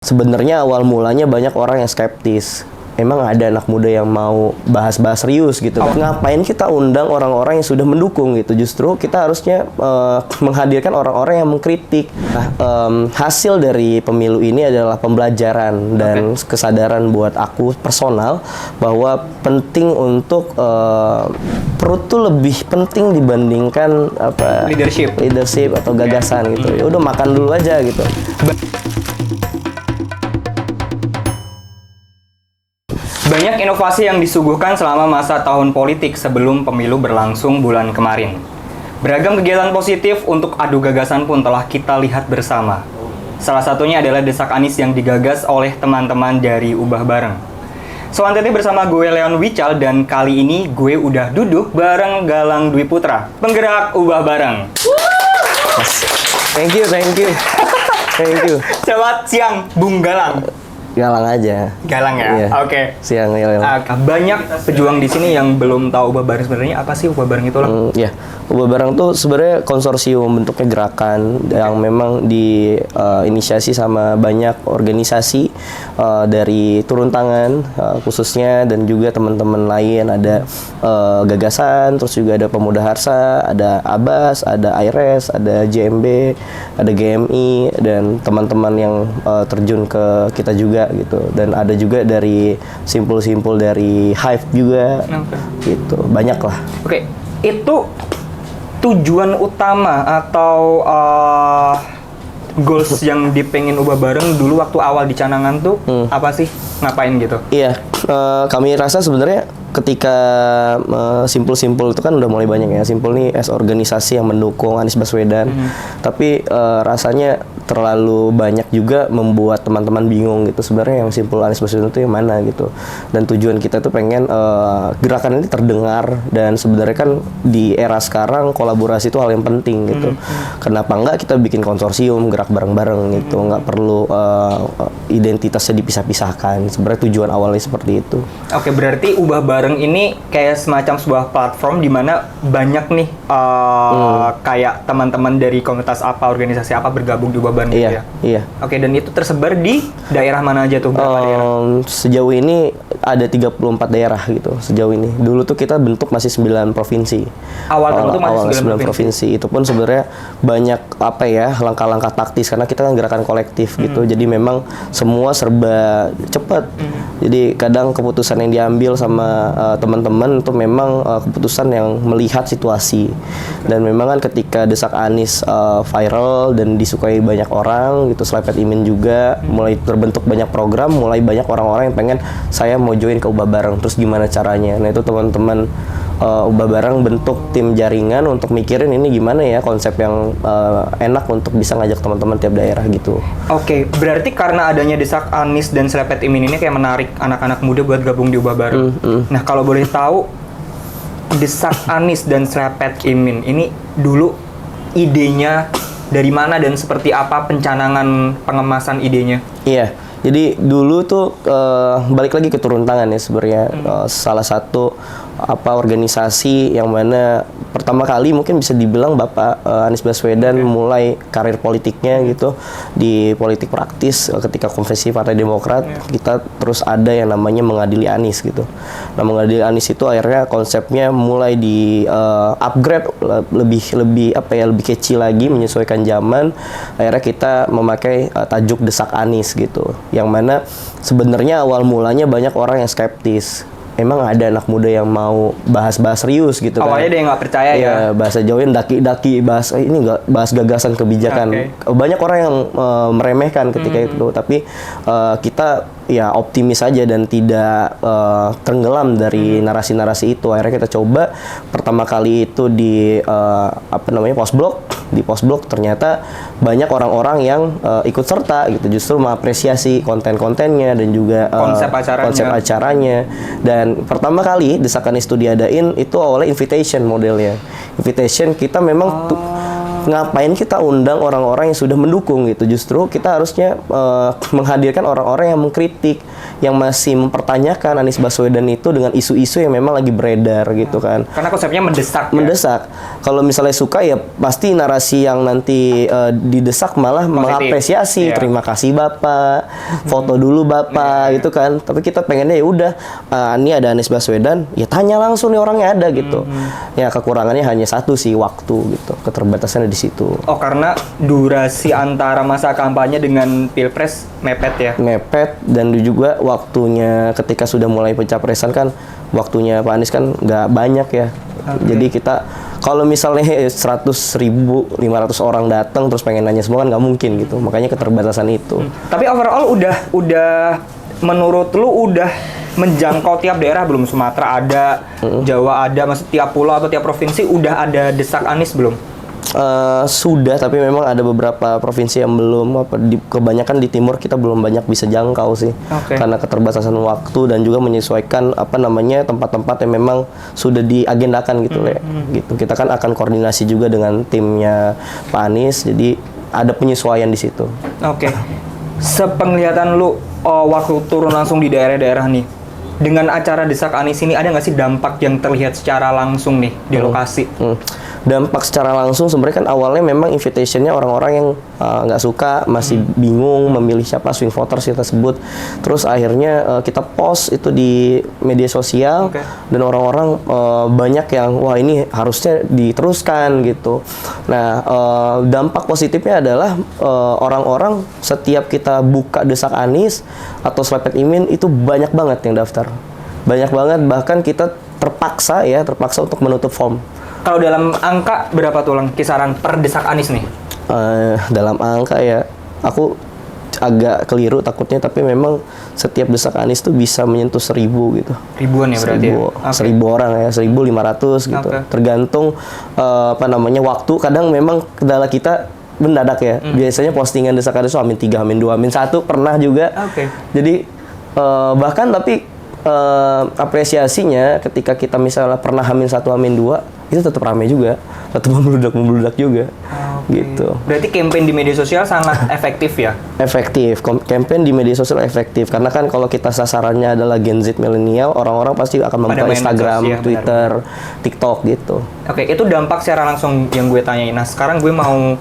Sebenarnya awal mulanya banyak orang yang skeptis. Emang ada anak muda yang mau bahas-bahas serius gitu. Ngapain kita undang orang-orang yang sudah mendukung gitu? Justru kita harusnya menghadirkan orang-orang yang mengkritik. Nah, hasil dari pemilu ini adalah pembelajaran dan kesadaran buat aku personal bahwa penting untuk perut tuh lebih penting dibandingkan leadership atau gagasan gitu. Ya udah makan dulu aja gitu. Banyak inovasi yang disuguhkan selama masa tahun politik sebelum pemilu berlangsung bulan kemarin. Beragam kegiatan positif untuk adu gagasan pun telah kita lihat bersama. Salah satunya adalah Desak Anies yang digagas oleh teman-teman dari Ubah Bareng. Selanjutnya bersama gue Leon Wical dan kali ini gue udah duduk bareng Galang Dwi Putra, penggerak Ubah Bareng. Thank you. Selamat siang, Bung Galang. Galang aja. Galang ya? Iya. Oke. Siang ya. Banyak pejuang di sini yang belum tahu Ubah Bareng sebenarnya apa sih Ubah Bareng itu lah? Ya, Ubah Bareng tuh sebenarnya konsorsium, bentuknya gerakan yang memang diinisiasi sama banyak organisasi dari turun tangan khususnya dan juga teman-teman lain. Ada Gagasan, terus juga ada Pemuda Harsa, ada Abbas, ada AIRES, ada JMB, ada GMI dan teman-teman yang terjun ke kita juga gitu, dan ada juga dari simpul-simpul dari Hive juga, gitu, banyak lah. Oke, itu tujuan utama atau goals yang dipengin Ubah Bareng dulu waktu awal dicanangan tuh apa sih? Ngapain gitu? Iya, kami rasa sebenarnya ketika simpul-simpul itu kan udah mulai banyak ya. Simpul nih as organisasi yang mendukung Anies Baswedan, tapi rasanya terlalu banyak juga membuat teman-teman bingung gitu. Sebenarnya yang simpul Anies Baswedan itu yang mana gitu. Dan tujuan kita tuh pengen gerakan ini terdengar, dan sebenarnya kan di era sekarang kolaborasi itu hal yang penting gitu. Kenapa enggak kita bikin konsorsium gerak bareng-bareng gitu, nggak perlu identitasnya dipisah-pisahkan. Sebenarnya tujuan awalnya seperti itu. Oke, berarti Ubah Bareng ini kayak semacam sebuah platform di mana banyak nih kayak teman-teman dari komunitas apa, organisasi apa bergabung di Ubah Bareng gitu ya? Iya. Oke, dan itu tersebar di daerah mana aja tuh? Berapa daerah? Sejauh ini ada 34 daerah gitu sejauh ini. Dulu tuh kita bentuk masih 9 provinsi. Awal masih 9 provinsi. Itu pun sebenarnya banyak langkah-langkah taktis karena kita kan gerakan kolektif gitu. Jadi memang semua serba cepat. Jadi kadang keputusan yang diambil sama teman-teman itu memang keputusan yang melihat situasi. Dan memang kan ketika Desak Anies viral dan disukai banyak orang gitu, Selepet Imin juga mulai terbentuk banyak program, mulai banyak orang-orang yang pengen saya mau join ke Ubah Bareng, terus gimana caranya. Nah itu teman-teman Ubah Bareng bentuk tim jaringan untuk mikirin ini gimana ya konsep yang enak untuk bisa ngajak teman-teman tiap daerah gitu. Oke, berarti karena adanya Desak Anies dan Selepet Imin ini kayak menarik anak-anak muda buat gabung di Ubah Bareng. Nah kalau boleh tahu, Desak Anies dan Selepet Imin ini dulu idenya dari mana dan seperti apa pencanangan pengemasan idenya? Iya, jadi dulu tuh balik lagi ke turun tangan ya sebenarnya. Salah satu organisasi yang mana pertama kali mungkin bisa dibilang Bapak Anies Baswedan mulai karir politiknya gitu di politik praktis ketika konvensi Partai Demokrat. Kita terus ada yang namanya mengadili Anies gitu. Nah, mengadili Anies itu akhirnya konsepnya mulai di upgrade lebih catchy lagi, menyesuaikan zaman. Akhirnya kita memakai tajuk Desak Anies gitu, yang mana sebenarnya awal mulanya banyak orang yang skeptis. Emang ada anak muda yang mau bahas-bahas serius gitu. Awalnya dia nggak percaya ya. Bahasa Jawanya daki-daki, bahas ini nggak bahas gagasan kebijakan. Banyak orang yang meremehkan ketika itu, tapi kita ya optimis aja dan tidak tenggelam dari narasi-narasi itu. Akhirnya kita coba pertama kali itu di Postblok. Di Postblok ternyata banyak orang-orang yang ikut serta gitu, justru mengapresiasi konten-kontennya dan juga konsep acaranya. Dan pertama kali Desak Anies itu diadain itu awalnya invitation modelnya. Invitation kita memang Ngapain kita undang orang-orang yang sudah mendukung gitu? Justru kita harusnya menghadirkan orang-orang yang mengkritik, yang masih mempertanyakan Anies Baswedan itu dengan isu-isu yang memang lagi beredar gitu kan. Karena konsepnya mendesak. Mendesak. Kalau misalnya suka ya pasti narasi yang nanti didesak malah mengapresiasi. Terima kasih Bapak, foto dulu Bapak gitu kan. Tapi kita pengennya ya udah ini ada Anies Baswedan, ya tanya langsung nih orangnya ada gitu. Ya kekurangannya hanya satu sih, waktu gitu. Keterbatasannya di situ. Oh, karena durasi antara masa kampanye dengan Pilpres mepet ya? Mepet, dan juga waktunya ketika sudah mulai pencapresan kan waktunya Pak Anies kan nggak banyak ya. Jadi kita kalau misalnya 100.500 orang datang terus pengen nanya semua kan nggak mungkin gitu. Makanya keterbatasan itu. Tapi overall udah menurut lu udah menjangkau tiap daerah belum? Sumatera ada, Jawa ada, maksud tiap pulau atau tiap provinsi udah ada desak Anies belum? Sudah, tapi memang ada beberapa provinsi yang belum. Kebanyakan di timur kita belum banyak bisa jangkau sih, karena keterbatasan waktu dan juga menyesuaikan tempat-tempat yang memang sudah diagendakan gitu gitu. Kita kan akan koordinasi juga dengan timnya Pak Anies, jadi ada penyesuaian di situ. Sepenglihatan lu waktu turun langsung di daerah-daerah nih, dengan acara desak Anies ini ada nggak sih dampak yang terlihat secara langsung nih di lokasi? Dampak secara langsung sebenarnya kan awalnya memang invitationnya orang-orang yang nggak suka, masih bingung memilih siapa swing voters kita sebut. Terus akhirnya kita post itu di media sosial dan orang-orang banyak yang wah ini harusnya diteruskan gitu. Nah dampak positifnya adalah orang-orang setiap kita buka desak Anies atau Slepet Imin itu banyak banget yang daftar, banyak banget, bahkan kita terpaksa untuk menutup form. Kalau dalam angka berapa tuh kisaran per desak Anies nih? Dalam angka ya, aku agak keliru takutnya, tapi memang setiap desak Anies tuh bisa menyentuh 1.000 gitu. Ribuan ya berarti? 1.000 orang ya, 1.500 gitu. Tergantung waktu. Kadang memang kendala kita mendadak ya. Biasanya postingan desak Anies itu Amin 3, Amin 2, Amin 1 pernah juga. Jadi bahkan tapi apresiasinya ketika kita misalnya pernah Amin 1, Amin 2 itu tetap ramai juga, tetap membludak juga, gitu. Berarti campaign di media sosial sangat efektif ya? Efektif, campaign di media sosial efektif, karena kan kalau kita sasarannya adalah Gen Z milenial, orang-orang pasti akan membuka Instagram, Twitter, TikTok gitu. Itu dampak secara langsung yang gue tanyain. Nah sekarang gue mau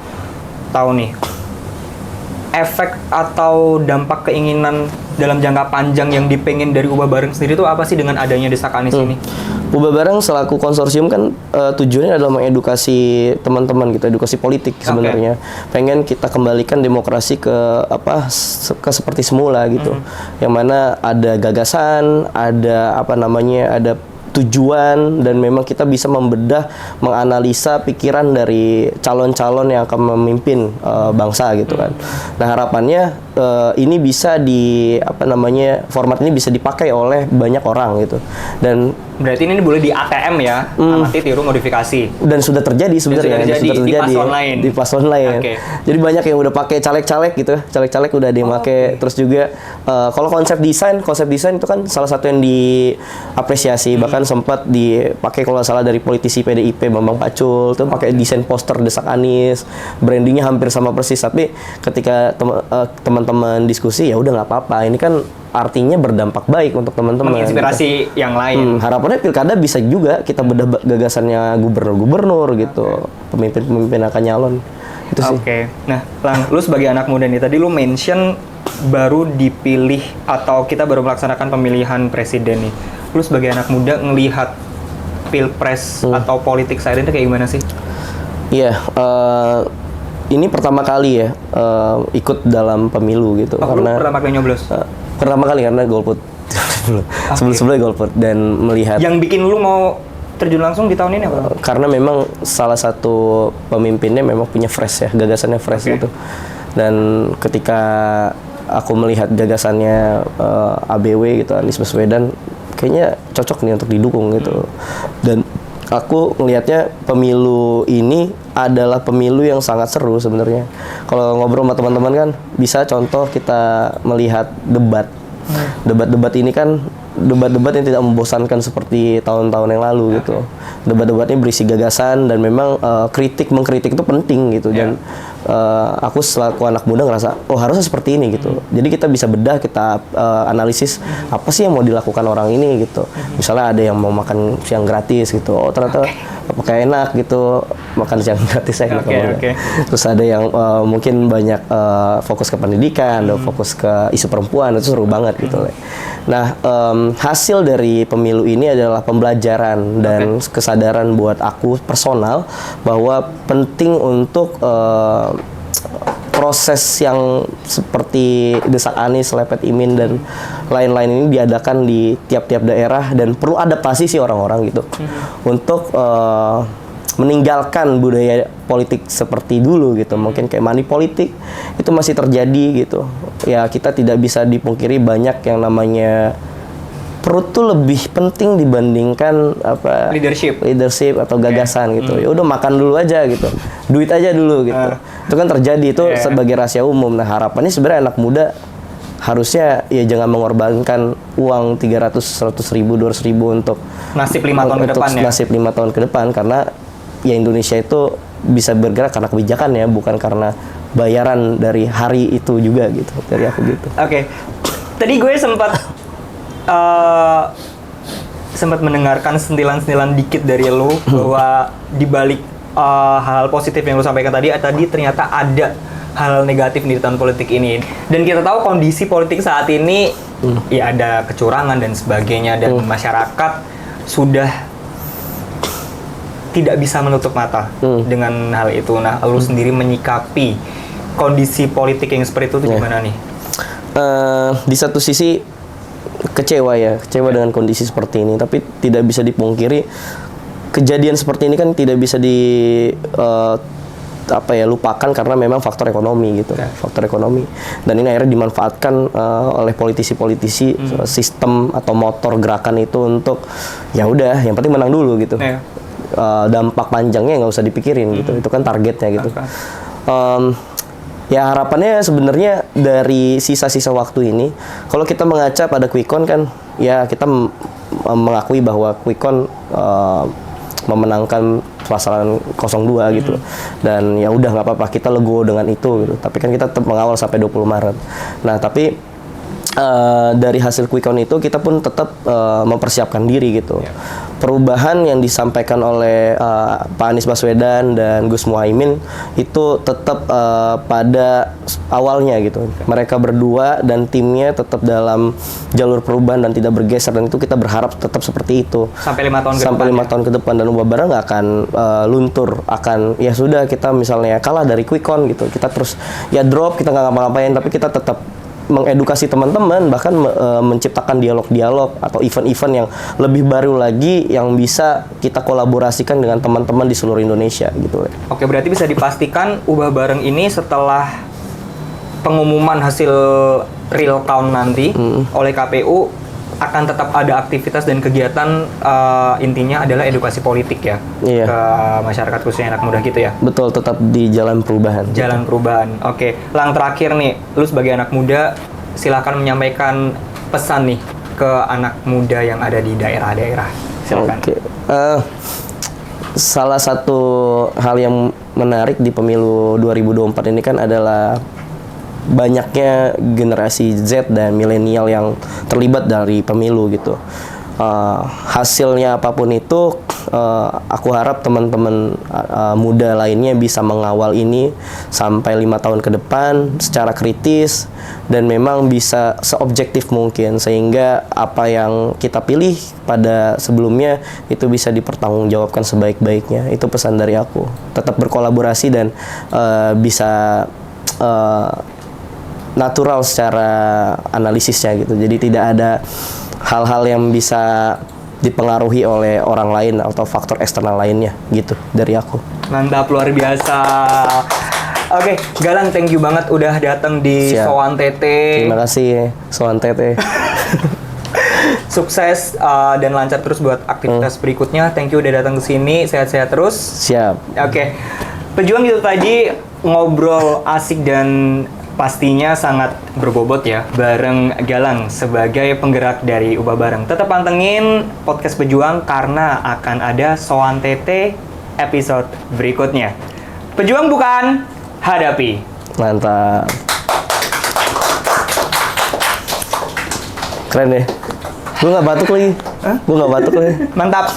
tahu nih, efek atau dampak keinginan dalam jangka panjang yang dipengen dari Ubah Bareng sendiri itu apa sih dengan adanya desak Anies ini? Ubah Bareng selaku konsorsium kan tujuannya adalah mengedukasi teman-teman gitu, edukasi politik sebenarnya. Pengen kita kembalikan demokrasi ke seperti semula gitu. Yang mana ada gagasan, ada ada tujuan, dan memang kita bisa membedah, menganalisa pikiran dari calon-calon yang akan memimpin bangsa gitu kan. Nah harapannya ini bisa format ini bisa dipakai oleh banyak orang gitu. Dan berarti ini boleh di ATM ya, amati tiru modifikasi. Dan sudah terjadi sebenarnya, sudah terjadi di paslon lain. Jadi banyak yang udah pakai caleg-caleg gitu, caleg-caleg udah dipakai. Terus juga kalau konsep desain itu kan salah satu yang diapresiasi. Bahkan sempat dipakai kalau salah dari politisi PDIP Bambang Pacul tuh pakai desain poster desak Anies, brandingnya hampir sama persis. Tapi ketika teman-teman diskusi ya udah nggak apa-apa, ini kan artinya berdampak baik untuk teman-teman. Menginspirasi yang lain. Harapannya pilkada bisa juga kita bedah gagasannya gubernur-gubernur gitu, pemimpin-pemimpin akan nyalon. Itu sih. Nah, Lang, lu sebagai anak muda nih, tadi lu mention baru dipilih atau kita baru melaksanakan pemilihan presiden nih. Lu sebagai anak muda ngelihat pilpres atau politik saat ini kayak gimana sih? Iya, ini pertama kali ya ikut dalam pemilu gitu. Karena pertama kali nyoblos? Pertama kali karena golput. Sebelum-sebelumnya golput, dan melihat. Yang bikin lu mau terjun langsung di tahun ini apa? Karena memang salah satu pemimpinnya memang punya fresh ya, gagasannya fresh gitu. Dan ketika aku melihat gagasannya ABW gitu, Anies Baswedan, kayaknya cocok nih untuk didukung gitu. Dan aku ngelihatnya pemilu ini adalah pemilu yang sangat seru sebenarnya. Kalau ngobrol sama teman-teman kan bisa contoh kita melihat debat. Debat-debat ini kan debat-debat yang tidak membosankan seperti tahun-tahun yang lalu gitu. Debat-debatnya berisi gagasan dan memang mengkritik itu penting gitu. Dan aku selaku anak muda ngerasa harusnya seperti ini gitu. Jadi kita bisa bedah, kita analisis apa sih yang mau dilakukan orang ini gitu. Misalnya ada yang mau makan siang gratis gitu. Ternyata pakai enak gitu, makan siang gratis enak. Terus ada yang mungkin banyak fokus ke pendidikan, fokus ke isu perempuan, itu seru banget gitu. Nah, hasil dari pemilu ini adalah pembelajaran dan kesadaran buat aku personal bahwa penting untuk proses yang seperti Desak Anies, Lepet Imin dan lain-lain ini diadakan di tiap-tiap daerah, dan perlu adaptasi sih orang-orang gitu untuk meninggalkan budaya politik seperti dulu gitu. Mungkin kayak money politik itu masih terjadi gitu. Ya kita tidak bisa dipungkiri banyak yang namanya perut tuh lebih penting dibandingkan leadership atau gagasan gitu. Ya udah makan dulu aja gitu. Duit aja dulu gitu. Itu kan terjadi itu sebagai rahasia umum. Nah, harapannya sebenarnya anak muda harusnya ya jangan mengorbankan uang 300, 100 ribu, 200 ribu untuk nasib 5 tahun ke depan ya. Nasib 5 tahun ke depan, karena ya Indonesia itu bisa bergerak karena kebijakan ya, bukan karena bayaran dari hari itu juga gitu. Dari aku gitu. Oke. Tadi gue sempat mendengarkan sentilan-sentilan dikit dari lo bahwa di balik hal positif yang lo sampaikan tadi ternyata ada hal negatif di tahun politik ini. Dan kita tahu kondisi politik saat ini ya ada kecurangan dan sebagainya, dan masyarakat sudah tidak bisa menutup mata dengan hal itu. Nah, lu sendiri menyikapi kondisi politik yang seperti itu gimana nih? Di satu sisi kecewa dengan kondisi seperti ini, tapi tidak bisa dipungkiri kejadian seperti ini kan tidak bisa lupakan karena memang faktor ekonomi gitu. Faktor ekonomi, dan ini akhirnya dimanfaatkan oleh politisi-politisi sistem atau motor gerakan itu untuk ya udah yang penting menang dulu gitu. Dampak panjangnya nggak usah dipikirin gitu, itu kan targetnya gitu. Ya harapannya sebenarnya dari sisa-sisa waktu ini, kalau kita mengaca pada Quick Count kan, ya kita mengakui bahwa Quick Count memenangkan pasangan 02 gitu. Dan ya udah nggak apa-apa, kita legowo dengan itu gitu. Tapi kan kita tetap mengawal sampai 20 Maret. Nah, tapi dari hasil Quick Count itu kita pun tetap mempersiapkan diri gitu. Perubahan yang disampaikan oleh Pak Anies Baswedan dan Gus Muhaimin itu tetap pada awalnya gitu. Mereka berdua dan timnya tetap dalam jalur perubahan dan tidak bergeser, dan itu kita berharap tetap seperti itu sampai 5 tahun sampai 5 tahun ke depan. Dan Ubah Bara nggak akan luntur, akan ya sudah kita misalnya kalah dari Quick Count gitu, kita terus ya drop, kita nggak ngapa-ngapain, tapi kita tetap mengedukasi teman-teman, bahkan menciptakan dialog-dialog atau event-event yang lebih baru lagi yang bisa kita kolaborasikan dengan teman-teman di seluruh Indonesia gitu. Oke, berarti bisa dipastikan Ubah Bareng ini setelah pengumuman hasil real count nanti oleh KPU akan tetap ada aktivitas dan kegiatan, intinya adalah edukasi politik ya, ke masyarakat khususnya anak muda gitu ya. Betul, tetap di jalan perubahan. Jalan perubahan. Oke, Lang, terakhir nih, lu sebagai anak muda silakan menyampaikan pesan nih ke anak muda yang ada di daerah-daerah. Silakan. Oke. Salah satu hal yang menarik di pemilu 2024 ini kan adalah banyaknya generasi Z dan milenial yang terlibat dari pemilu gitu. Hasilnya apapun itu, aku harap teman-teman muda lainnya bisa mengawal ini sampai 5 tahun ke depan secara kritis dan memang bisa seobjektif mungkin, sehingga apa yang kita pilih pada sebelumnya itu bisa dipertanggungjawabkan sebaik-baiknya. Itu pesan dari aku. Tetap berkolaborasi dan bisa natural secara analisisnya gitu. Jadi tidak ada hal-hal yang bisa dipengaruhi oleh orang lain atau faktor eksternal lainnya gitu dari aku. Mantap, luar biasa. Oke, Galang, thank you banget udah datang di Soan Tete. Terima kasih Soan Tete. Sukses dan lancar terus buat aktivitas berikutnya. Thank you udah datang ke sini. Sehat-sehat terus. Siap. Oke. Pejuang itu tadi ngobrol asik dan pastinya sangat berbobot ya bareng Galang sebagai penggerak dari Ubah Bareng. Tetap pantengin podcast Pejuang karena akan ada Soan Tete episode berikutnya. Pejuang bukan, hadapi. Mantap. Keren deh. Gue nggak batuk lagi. Gue nggak batuk lagi. Mantap.